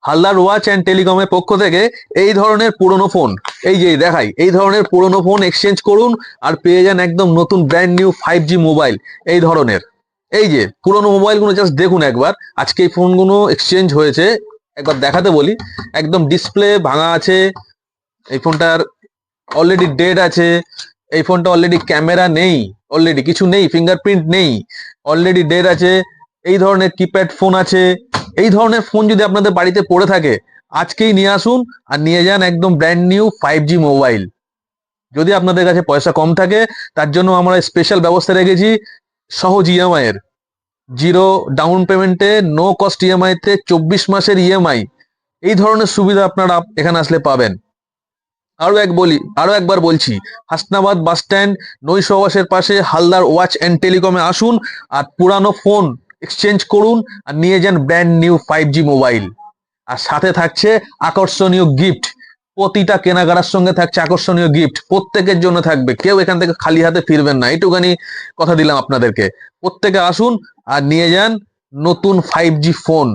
Haldar watch and টেলিকমের পক্ষ থেকে এই ধরনের পুরনো ফোন, এই যে দেখাই, এই ধরনের পুরনো ফোন এক্সচেঞ্জ করুন আর পেয়ে যান একদম নতুন ব্র্যান্ড নিউ 5G মোবাইল। এই ধরনের, এই যে পুরনো মোবাইলগুলো জাস্ট দেখুন একবার। আজকে এই ফোনগুলো এক্সচেঞ্জ হয়েছে, একবার দেখাতে বলি। একদম ডিসপ্লে ভাঙা আছে, এই ফোনটার অলরেডি ডেড আছে, এই ফোনটা অলরেডি ক্যামেরা নেই, অলরেডি কিছু নেই, ফিঙ্গারপ্রিন্ট নেই, অলরেডি ডেড আছে। এই ধরনের কিপ্যাড ফোন আছে। এই ধরনের ফোন যদি আপনাদের বাড়িতে পড়ে থাকে, আজকেই নিয়ে আসুন আর নিয়ে যান একদম ব্র্যান্ড নিউ 5G মোবাইল। যদি আপনাদের কাছে পয়সা কম থাকে, তার জন্য আমরা স্পেশাল ব্যবস্থা রেখেছি সহজ ইএমআই এর, জিরো ডাউন পেমেন্টে, নো কস্ট ইএমআই তে 24 মাসের ইএমআই। এই ধরনের সুবিধা আপনারা এখানে আসলে পাবেন। আরো একবার বলছি, হাসনাবাদ বাস স্ট্যান্ড নৈশবাসের পাশে হালদার ওয়াচ অ্যান্ড টেলিকমে আসুন আর পুরানো ফোন এক্সচেঞ্জ করুন আর নিয়ে যান ব্র্যান্ড নিউ 5G মোবাইল। আর সাথে থাকছে আকর্ষণীয় গিফট, প্রতিটা কেনাকাটার সঙ্গে থাকছে আকর্ষণীয় গিফট, প্রত্যেকের জন্য থাকবে, কেউ এখান থেকে খালি হাতে ফিরবেন না, এইটুখানি কথা দিলাম আপনাদেরকে। প্রত্যেকে আসুন আর নিয়ে যান নতুন 5G ফোন।